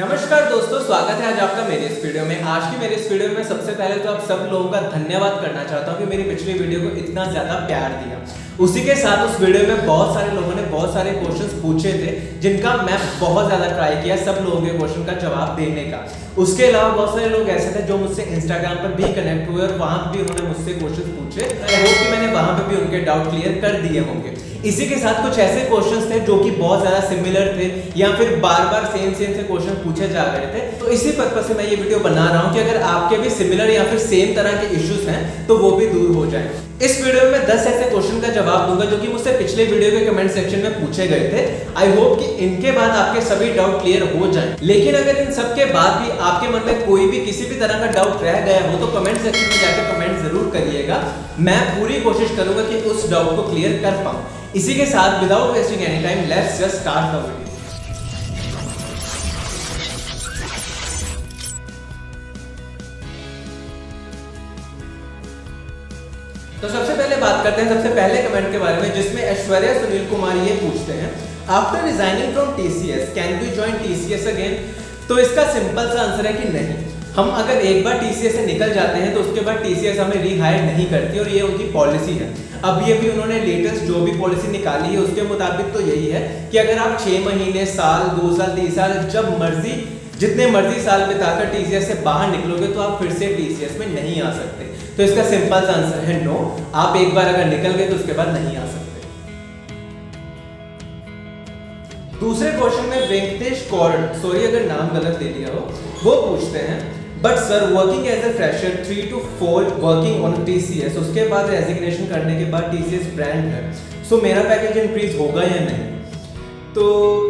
नमस्कार दोस्तों, स्वागत है आज आपका मेरे इस वीडियो में। आज की मेरे इस वीडियो में सबसे पहले तो आप सब लोगों का धन्यवाद करना चाहता हूं कि मेरी पिछली वीडियो को इतना ज्यादा प्यार दिया। उसी के साथ उस वीडियो में बहुत सारे लोगों ने बहुत सारे क्वेश्चंस पूछे थे जिनका मैं बहुत ज्यादा ट्राई किया सब लोगों के क्वेश्चन का जवाब देने का। उसके अलावा बहुत सारे लोग ऐसे थे जो मुझसे इंस्टाग्राम पर भी कनेक्ट हुए और वहां भी उन्होंने मुझसे क्वेश्चन पूछे। आई होप कि मैंने वहां पर भी उनके डाउट क्लियर कर दिए होंगे। इसी के साथ कुछ ऐसे क्वेश्चंस थे जो कि बहुत ज्यादा सिमिलर थे या फिर बार-बार सेम से क्वेश्चन पूछे जा रहे थे, तो इसी पर्पस से मैं ये वीडियो बना रहा हूं कि अगर आपके भी सिमिलर या फिर सेम तरह के इश्यूज हैं तो वो भी दूर हो जाएं। इस वीडियो में 10 ऐसे क्वेश्चन का जवाब दूंगा जो कि मुझसे पिछले वीडियो के कमेंट सेक्शन में पूछे गए थे। आई होप कि इनके बाद आपके सभी डाउट क्लियर हो जाएं। लेकिन अगर इन सब के बाद भी आपके मन में कोई भी किसी भी तरह का डाउट रह गया हो तो कमेंट सेक्शन में जाकर कमेंट जरूर करिएगा। मैं पूरी कोशिश करूंगा कि उस डाउट को क्लियर कर पाऊं। इसी के साथ without wasting any time let's just start the video. तो सबसे पहले बात करते हैं सबसे पहले कमेंट के बारे में, जिसमें ऐश्वर्या सुनील कुमार ये पूछते हैं, after resigning from TCS can we join TCS again? तो इसका सिंपल सा आंसर है कि नहीं। हम अगर एक बार टीसीएस से निकल जाते हैं तो उसके बाद टीसीएस हमें रीहायर नहीं करती और ये उनकी पॉलिसी है। अब ये भी उन्होंने लेटेस्ट जो भी पॉलिसी निकाली है उसके मुताबिक तो यही है कि अगर आप 6 महीने, साल, 2 साल, 3 साल जब मर्जी जितने मर्जी साल बिताकर टीसीएस से बाहर निकलोगे तो आप फिर से टीसीएस में नहीं आ सकते। तो इसका सिंपल सा आंसर है नो। आप एक बार अगर निकल गए तो उसके बाद नहीं आ सकते। दूसरे क्वेश्चन में वेंकटेश कौर, सॉरी अगर नाम गलत ले लिया हो, वो पूछते हैं, but sir working as a fresher 3 to 4 working on TCS, उसके बाद रेजिग्नेशन करने के बाद टीसीएस ब्रांड है, सो मेरा पैकेज इंक्रीज होगा या नहीं? तो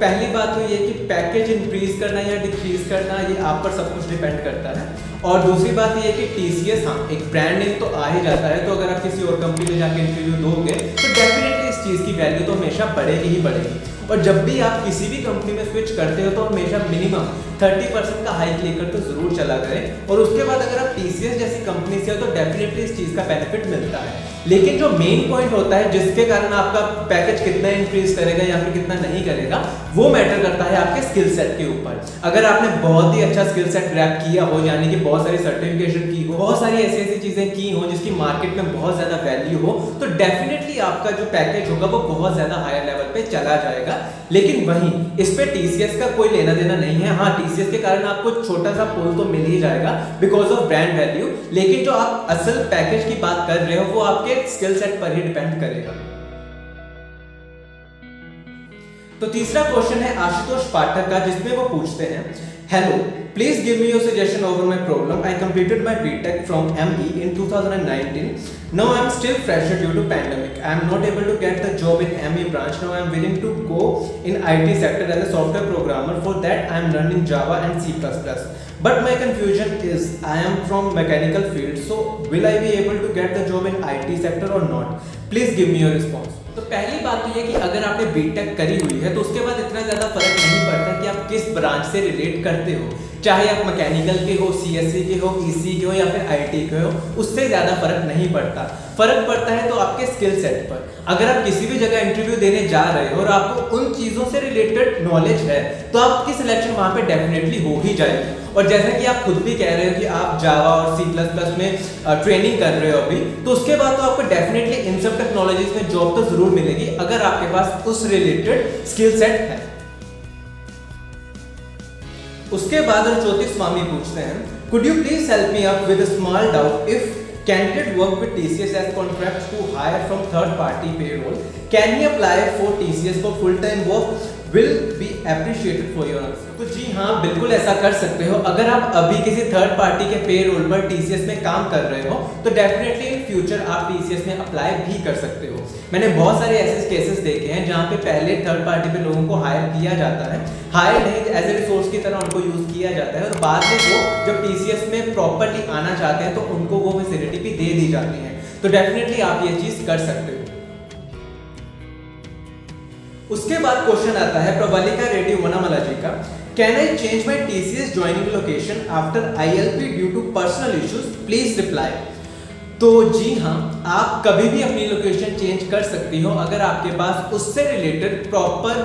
पहली बात तो ये कि पैकेज इंक्रीज करना या डिक्रीज करना ये आप पर सब कुछ डिपेंड करता है। और दूसरी बात ये कि टीसीएस, हाँ, एक ब्रांड नेम तो आ ही जाता है, तो अगर आप किसी और कंपनी में जाके इंटरव्यू दोगे तो डेफिनेटली इस चीज़ की वैल्यू तो हमेशा बढ़ेगी ही बढ़ेगी। और जब भी आप किसी भी कंपनी में स्विच करते हो तो हमेशा मिनिमम 30% का हाइक लेकर तो जरूर चला करें। और उसके बाद अगर आप टीसीएस जैसी कंपनी से हो तो डेफिनेटली इस चीज़ का बेनिफिट मिलता है। लेकिन जो मेन पॉइंट होता है जिसके कारण आपका पैकेज कितना इंक्रीज करेगा या फिर कितना नहीं करेगा, वो मैटर करता है आपके स्किल सेट के ऊपर। अगर आपने बहुत ही अच्छा स्किल सेट क्रैक किया हो, यानी कि बहुत सारी सर्टिफिकेशन की हो, बहुत सारी ऐसी चीजें की हो जिसकी मार्केट में बहुत ज्यादा वैल्यू हो, तो डेफिनेटली आपका जो पैकेज होगा वो बहुत ज्यादा हायर लेवल पे चला जाएगा। लेकिन वहीं इस पे टीसीएस का कोई लेना देना नहीं है। हाँ, टीसीएस के कारण आपको छोटा सा पुल तो मिल ही जाएगा बिकॉज ऑफ ब्रांड वैल्यू, लेकिन जो आप असल पैकेज की बात कर रहे हो वो आपके स्किल सेट पर ही डिपेंड करेगा। तो तीसरा क्वेश्चन है आशुतोष पाठक का, जिसमें वो पूछते हैं, hello, please give me your suggestion over my problem. I completed my BTech from ME in 2019. Now I am still fresher due to pandemic. I am not able to get the job in ME branch. Now I am willing to go in IT sector as a software programmer. For that I am learning Java and C++. But my confusion is I am from mechanical field. So will I be able to get the job in IT sector or not? Please give me your response. तो पहली बात तो ये कि अगर आपने BTech करी हुई है तो उसके बाद इतना ज़्यादा फर्क नहीं पड़ता कि आप किस ब्रांच से रिलेट करते हो, चाहे आप मैकेनिकल के हो, सीएससी के हो, ईसी के हो या फिर आईटी के हो, उससे ज़्यादा फर्क नहीं पड़ता। फर्क पड़ता है तो आपके स्किल सेट पर। अगर आप किसी भी जगह इंटरव्यू देने जा रहे हो और आपको उन चीज़ों से रिलेटेड नॉलेज है तो आपकी सिलेक्शन वहाँ पे डेफिनेटली हो ही जाएगी। और जैसा कि आप खुद भी कह रहे हो कि आप जावा और C++ में ट्रेनिंग कर रहे हो अभी, तो उसके बाद तो आपको डेफिनेटली इन सब टेक्नोलॉजीज में जॉब तो जरूर मिलेगी अगर आपके पास उस रिलेटेड स्किल सेट है। उसके बाद ज्योति स्वामी पूछते हैं, could you please help me up with a small doubt, if candidate work with TCS as contracts to hire from third party payroll, can he apply for TCS for full time work? Will be appreciated for your answer. तो जी हाँ, बिल्कुल ऐसा कर सकते हो। अगर आप अभी किसी थर्ड पार्टी के पे रोल पर टीसीएस में काम कर रहे हो तो डेफिनेटली इन फ्यूचर आप टीसीएस में अप्लाई भी कर सकते हो। मैंने बहुत सारे ऐसे केसेस देखे हैं जहाँ पे पहले थर्ड पार्टी पे लोगों को हायर किया जाता है, हायर नहीं एज ए रिसोर्स की तरह उनको यूज किया जाता है, और बाद में वो जब टीसीएस में प्रॉपरली आना चाहते हैं तो उनको वो फैसिलिटी भी दे दी जाती है। तो डेफिनेटली आप ये चीज कर सकते हो। उसके बाद क्वेश्चन आता है प्रबलिका रेड्डी वनामला जी का, can I change my TCS joining location after ILP due to personal issues, please reply. तो जी हाँ, आप कभी भी अपनी लोकेशन चेंज कर सकती हो अगर आपके पास उससे रिलेटेड प्रॉपर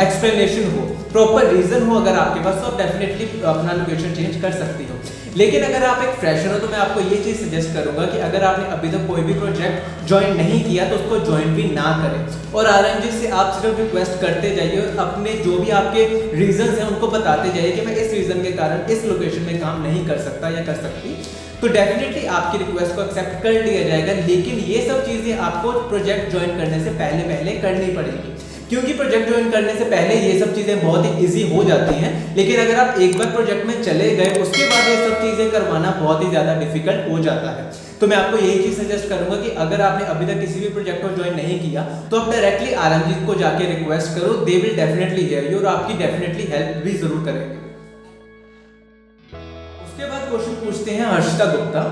एक्सप्लेनेशन हो, प्रॉपर रीजन हो अगर आपके पास, तो आप डेफिनेटली अपना लोकेशन चेंज कर सकती हो। लेकिन अगर आप एक फ्रेशर हो तो मैं आपको ये चीज़ सजेस्ट करूंगा कि अगर आपने अभी तक कोई भी प्रोजेक्ट ज्वाइन नहीं किया तो उसको ज्वाइन भी ना करें, और आरएमजी से आप सिर्फ रिक्वेस्ट करते जाइए और अपने जो भी आपके रीजंस हैं उनको बताते जाइए कि मैं इस रीजन के कारण इस लोकेशन में काम नहीं कर सकता या कर सकती, तो डेफिनेटली आपकी रिक्वेस्ट को एक्सेप्ट कर लिया जाएगा। लेकिन ये सब चीज़ें आपको प्रोजेक्ट ज्वाइन करने से पहले करनी पड़ेगी, क्योंकि प्रोजेक्ट ज्वाइन करने से पहले ये सब चीज़ें बहुत ही इजी हो जाती हैं, लेकिन अगर आप एक बार प्रोजेक्ट में चले गए उसके बाद ये सब चीज़ें करवाना बहुत ही ज़्यादा डिफिकल्ट हो जाता है। तो मैं आपको यही चीज़ सजेस्ट करूंगा कि अगर आपने अभी तक किसी भी प्रोजेक्ट को ज्वाइन नहीं किया तो आप डायरेक्टली आरएमजी को जाके रिक्वेस्ट करो, they will definitely here you और आपकी डेफिनेटली हेल्प भी जरूर करेंगे। उसके बाद क्वेश्चन पूछते हैं Harshita Gupta,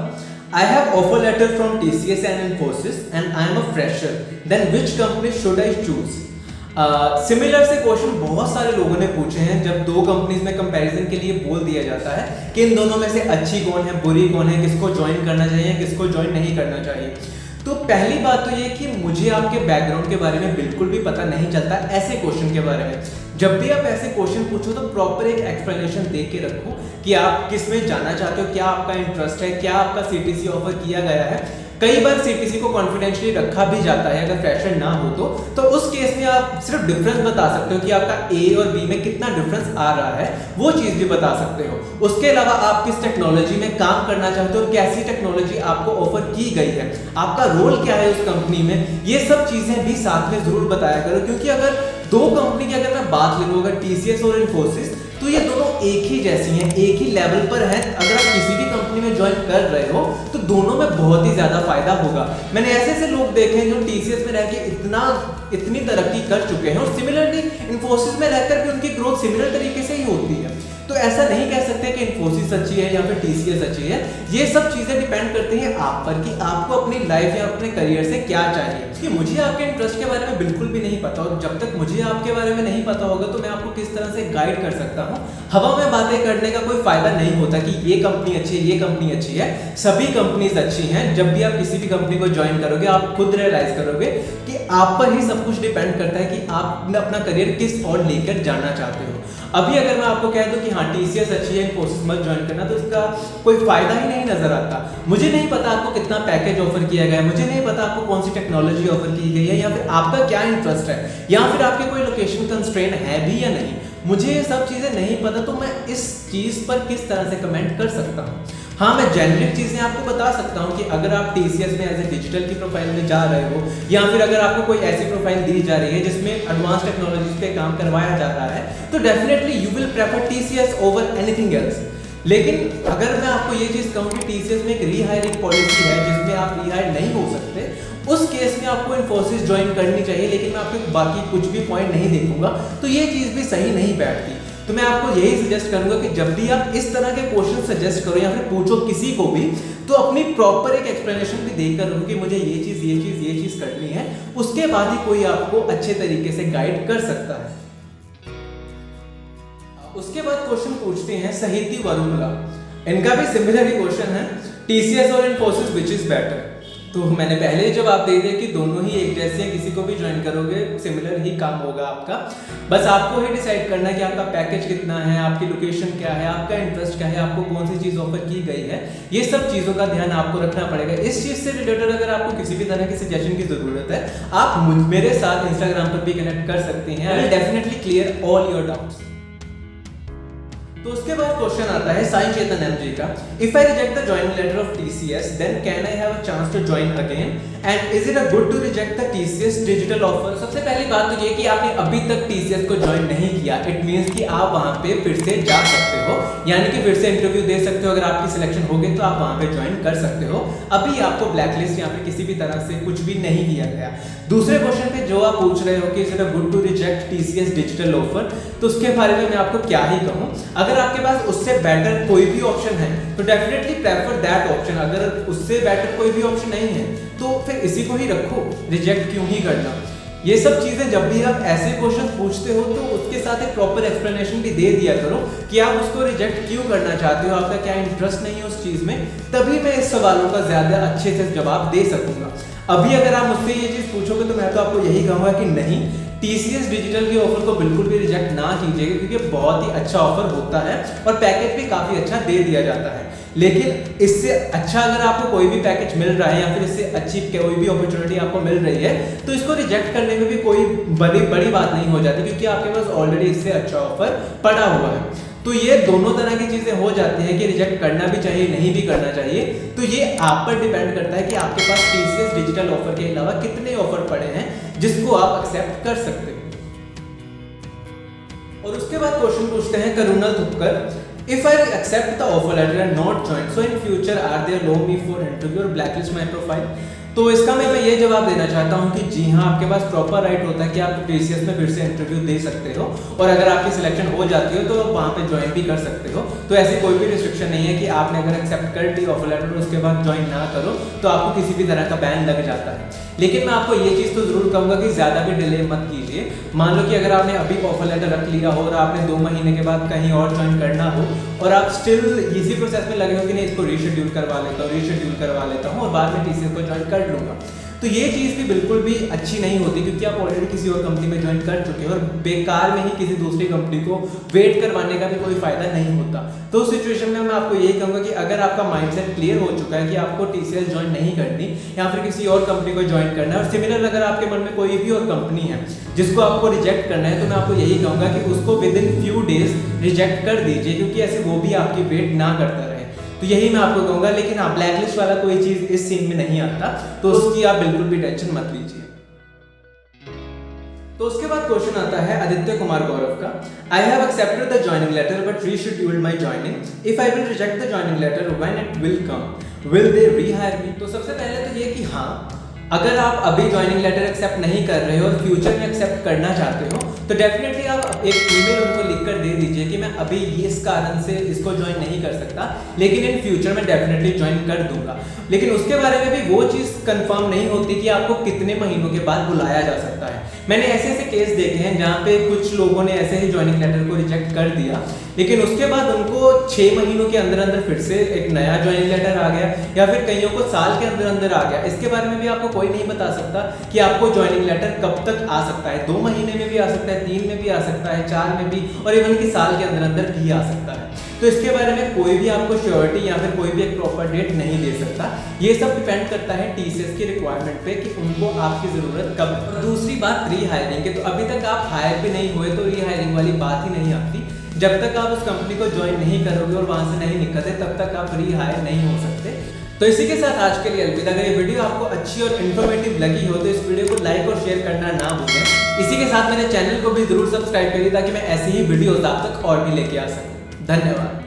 I have offer letter from TCS and Infosys and I am a fresher. Then which company should I choose? Similar से क्वेश्चन बहुत सारे लोगों ने पूछे हैं जब दो कंपनीज में कंपैरिजन के लिए बोल दिया जाता है कि इन दोनों में से अच्छी कौन है, बुरी कौन है, किसको ज्वाइन करना चाहिए, किसको ज्वाइन नहीं करना चाहिए। तो पहली बात तो ये कि मुझे आपके बैकग्राउंड के बारे में बिल्कुल भी पता नहीं चलता ऐसे क्वेश्चन के बारे में। जब भी आप ऐसे क्वेश्चन पूछो तो प्रॉपर एक एक्सप्लेनेशन दे के रखो कि आप किस में जाना चाहते हो, क्या आपका इंटरेस्ट है, क्या आपका सीटीसी ऑफर किया गया है। कई बार सीटीसी को कॉन्फिडेंशियली रखा भी जाता है अगर फ्रेशर ना हो तो उस केस में आप सिर्फ डिफरेंस बता सकते हो कि आपका ए और बी में कितना डिफरेंस आ रहा है, वो चीज़ भी बता सकते हो। उसके अलावा आप किस टेक्नोलॉजी में काम करना चाहते हो और कैसी टेक्नोलॉजी आपको ऑफर की गई है, आपका रोल क्या है उस कंपनी में, ये सब चीज़ें भी साथ में जरूर बताया करो। क्योंकि अगर दो कंपनी की अगर मैं बात ले लूँ, अगर टीसीएस और इन्फोसिस, तो ये दोनों एक ही जैसी हैं, एक ही लेवल पर हैं। अगर आप किसी भी कंपनी में ज्वाइन कर रहे हो तो दोनों में बहुत ही ज्यादा फायदा होगा। मैंने ऐसे लोग देखे हैं जो टीसीएस में रह के इतनी तरक्की कर चुके हैं और सिमिलरली इन्फोसिस में रहकर भी उनकी ग्रोथ सिमिलर तरीके से ही होती है। तो ऐसा नहीं कह सकते कि इन्फोसिस अच्छी है या फिर टीसीएस अच्छी है। ये सब चीजें डिपेंड करती हैं आप पर कि आपको अपनी लाइफ या अपने करियर से क्या चाहिए। कि मुझे आपके इंटरेस्ट के बारे में बिल्कुल भी नहीं पता, और जब तक मुझे आपके बारे में नहीं पता होगा तो मैं आपको किस तरह से गाइड कर सकता हूँ। हवा में बातें करने का कोई फायदा नहीं होता कि ये कंपनी अच्छी है, ये कंपनी अच्छी है। सभी कंपनीज अच्छी हैं। जब भी आप किसी भी कंपनी को ज्वाइन करोगे आप खुद रियलाइज करोगे कि आप पर ही सब कुछ डिपेंड करता है कि आप अपना करियर किस और लेकर जाना चाहते हो। अभी अगर मैं आपको कह दूं कि हाँ टीसीएस अच्छी है, इन्फोसिस मत ज्वाइन करना, तो इसका कोई फायदा ही नहीं नजर आता। मुझे नहीं पता आपको कितना पैकेज ऑफर किया गया है, मुझे नहीं पता आपको कौन सी टेक्नोलॉजी ऑफर की गई है, या फिर आपका क्या इंटरेस्ट है, या फिर आपके कोई लोकेशन कंस्ट्रेंट है भी या नहीं। मुझे ये सब चीजें नहीं पता, तो मैं इस चीज पर किस तरह से कमेंट कर सकता हूँ। हाँ, मैं जेनरिक चीज़ें आपको बता सकता हूँ कि अगर आप टीसीएस में एज ए डिजिटल की प्रोफाइल में जा रहे हो, या फिर अगर आपको कोई ऐसी प्रोफाइल दी जा रही है जिसमें एडवांस टेक्नोलॉजीज पे काम करवाया जा रहा है, तो definitely you will prefer TCS over anything else. लेकिन अगर मैं आपको ये चीज़ कहूँ कि टीसीएस में एक रीहायरिंग पॉलिसी है जिसमें आप रीहायर नहीं हो सकते, उस केस में आपको इन्फोसिस ज्वाइन करनी चाहिए। लेकिन मैं आपको बाकी कुछ भी पॉइंट नहीं देखूंगा, तो ये चीज़ भी सही नहीं बैठती। तो मैं आपको यही सजेस्ट करूंगा कि जब भी आप इस तरह के क्वेश्चन सजेस्ट करो या फिर पूछो किसी को भी, तो अपनी प्रॉपर एक एक्सप्लेनेशन भी देकर रहो कि मुझे ये चीज़ करनी है। उसके बाद ही कोई आपको अच्छे तरीके से गाइड कर सकता है। उसके बाद क्वेश्चन पूछते हैं सहिति वरुणला। इनका भी सिमिलर ही क्वेश्चन है, टीसीएस और इन्फोसिस विच इज बेटर। तो मैंने पहले ही जवाब दे दिया कि दोनों ही एक जैसे हैं, किसी को भी ज्वाइन करोगे सिमिलर ही काम होगा आपका। बस आपको ही डिसाइड करना है कि आपका पैकेज कितना है, आपकी लोकेशन क्या है, आपका इंटरेस्ट क्या है, आपको कौन सी चीज़ ऑफर की गई है। ये सब चीज़ों का ध्यान आपको रखना पड़ेगा। इस चीज़ से रिलेटेड अगर आपको किसी भी तरह की सजेशन की जरूरत है, आप मेरे साथ इंस्टाग्राम पर भी कनेक्ट कर सकते हैं। I will definitely clear all your doubts. तो उसके बाद क्वेश्चन आता है साई चेतन एमजी का, if I reject the joining letter of TCS then can I have a chance to join again and is it a good to reject the TCS digital offer. सबसे पहली बात तो ये कि आपने अभी तक टीसीएस को ज्वाइन नहीं किया, इट मींस कि आप वहां पे फिर से जा सकते हो, यानी कि फिर से इंटरव्यू दे सकते हो। अगर आपकी सिलेक्शन हो गई तो आप वहां पे ज्वाइन कर सकते हो। अभी आपको ब्लैकलिस्ट या फिर किसी भी तरह से कुछ भी नहीं किया गया। दूसरे क्वेश्चन पे जो आप पूछ रहे हो कि is it a good to reject TCS digital offer, तो उसके बारे में मैं आपको क्या ही कहूँ। अगर आपके पास उससे बेटर कोई भी ऑप्शन है तो डेफिनेटली प्रेफर दैट ऑप्शन। अगर उससे बेटर कोई भी ऑप्शन नहीं है तो फिर इसी को ही रखो, रिजेक्ट क्यों ही करना। ये सब चीज़ें जब भी आप ऐसे क्वेश्चन पूछते हो तो उसके साथ एक प्रॉपर एक्सप्लेनेशन भी दे दिया करो कि आप उसको रिजेक्ट क्यों करना चाहते हो, आपका क्या इंटरेस्ट नहीं है उस चीज़ में, तभी मैं इस सवालों का ज़्यादा अच्छे से जवाब दे सकूंगा। अभी अगर आप मुझसे ये चीज़ पूछोगे तो मैं तो आपको यही कहूँगा कि नहीं, TCS डिजिटल के ऑफर को बिल्कुल भी रिजेक्ट ना कीजिएगा, क्योंकि बहुत ही अच्छा ऑफर होता है और पैकेज भी काफ़ी अच्छा दे दिया जाता है। लेकिन इससे अच्छा अगर आपको कोई भी पैकेज मिल रहा है या फिर इससे अच्छी कोई भी अपॉर्चुनिटी आपको मिल रही है तो इसको रिजेक्ट करने में भी कोई बड़ी बात नहीं हो जाती, क्योंकि आपके पास ऑलरेडी इससे अच्छा ऑफर पड़ा हुआ है। तो ये दोनों तरह की चीज़ें हो जाती हैं कि रिजेक्ट करना भी चाहिए, नहीं भी करना चाहिए। तो ये आप पर डिपेंड करता है कि आपके पास TCS डिजिटल ऑफर के अलावा कितने ऑफर पड़े हैं जिसको आप एक्सेप्ट कर सकते हैं। और उसके बाद क्वेश्चन पूछते हैं करुणल थुक्कर, If I accept the offer letter and not join, so in future are they allow me for interview or blacklist my profile? तो इसका मैं ये जवाब देना चाहता हूँ कि जी हाँ, आपके पास प्रॉपर राइट होता है कि आप TCS में फिर से इंटरव्यू दे सकते हो और अगर आपकी सिलेक्शन हो जाती हो तो आप वहाँ पे ज्वाइन भी कर सकते हो। तो ऐसी कोई भी रिस्ट्रिक्शन नहीं है कि आपने अगर एक्सेप्ट कर ली ऑफर लेटर और उसके बाद ज्वाइन ना करो तो आपको किसी भी तरह का बैन लग जाता है। लेकिन मैं आपको ये चीज़ तो ज़रूर कहूँगा कि ज़्यादा भी डिले मत कीजिए। मान लो कि अगर आपने अभी ऑफर लेटर रख लिया हो और आपने 2 महीने के बाद कहीं और ज्वाइन करना हो और आप स्टिल इसी प्रोसेस में लगे हो कि नहीं इसको रीशेड्यूल करवा लेता हूँ और बाद में TCS को ज्वाइन कर लूँगा, तो ये चीज़ भी बिल्कुल भी अच्छी नहीं होती, क्योंकि आप ऑलरेडी किसी और कंपनी में ज्वाइन कर चुके हैं और बेकार में ही किसी दूसरी कंपनी को वेट करवाने का भी कोई फायदा नहीं होता। तो उस सिचुएशन में मैं आपको यही कहूँगा कि अगर आपका माइंडसेट क्लियर हो चुका है कि आपको TCS ज्वाइन नहीं करनी या फिर किसी और कंपनी को ज्वाइन करना है और सिमिलर अगर आपके मन में कोई भी और कंपनी है जिसको आपको रिजेक्ट करना है, तो मैं आपको यही कहूँगा कि उसको with in few days reject कर दीजिए, क्योंकि ऐसे वो भी आपकी वेट ना करता रहे। तो यही मैं आपको कहूँगा। लेकिन हाँ, ब्लैकलिस्ट वाला कोई चीज़ इस सीन में नहीं आता, तो उसकी आप बिल्कुल भी टेंशन मत लीजिए। तो उसके बाद क्वेश्चन आता है आदित्य कुमार गौरव का, I have accepted the joining letter but rescheduled my joining, if I will reject the joining letter when it will come, will they rehire me? तो सबसे पहले तो ये कि हाँ, अगर आप अभी ज्वाइनिंग लेटर एक्सेप्ट नहीं कर रहे हो और फ्यूचर में एक्सेप्ट करना चाहते हो तो डेफिनेटली आप एक ईमेल उनको लिखकर दे दीजिए कि मैं अभी इस कारण से इसको ज्वाइन नहीं कर सकता, लेकिन इन फ्यूचर में डेफिनेटली ज्वाइन कर दूंगा। लेकिन उसके बारे में भी वो चीज़ कंफर्म नहीं होती कि आपको कितने महीनों के बाद बुलाया जा सकता है। मैंने ऐसे केस देखे हैं जहाँ पे कुछ लोगों ने ऐसे ही ज्वाइनिंग लेटर को रिजेक्ट कर दिया, लेकिन उसके बाद उनको 6 महीनों के अंदर अंदर फिर से एक नया ज्वाइनिंग लेटर आ गया, या फिर कईयों को साल के अंदर अंदर आ गया। इसके बारे में भी आपको कोई नहीं बता सकता कि आपको ज्वाइनिंग लेटर कब तक आ सकता है। 2 महीने में भी आ सकता है, 3 में भी आ सकता है, 4 में भी, और इवन कि साल के अंदर अंदर भी आ सकता है। तो इसके बारे में कोई भी आपको श्योरिटी या फिर कोई भी एक प्रॉपर डेट नहीं दे सकता। ये सब डिपेंड करता है TCS की रिक्वायरमेंट पे कि उनको आपकी ज़रूरत कब है। दूसरी बात रीहायरिंग की, तो अभी तक आप हायर भी नहीं हुए तो रीहायरिंग वाली बात ही नहीं आती। जब तक आप उस कंपनी को ज्वाइन नहीं करोगे और वहाँ से नहीं निकलते तब तक आप रीहायर नहीं हो सकते। तो इसी के साथ आज के लिए अलविदा। अगर ये वीडियो आपको अच्छी और इन्फॉर्मेटिव लगी हो तो इस वीडियो को लाइक और शेयर करना ना भूलें। इसी के साथ मेरे चैनल को भी जरूर सब्सक्राइब करिए ताकि मैं ऐसी ही वीडियोस आप तक और भी लेके आ सकूं। धन्यवाद।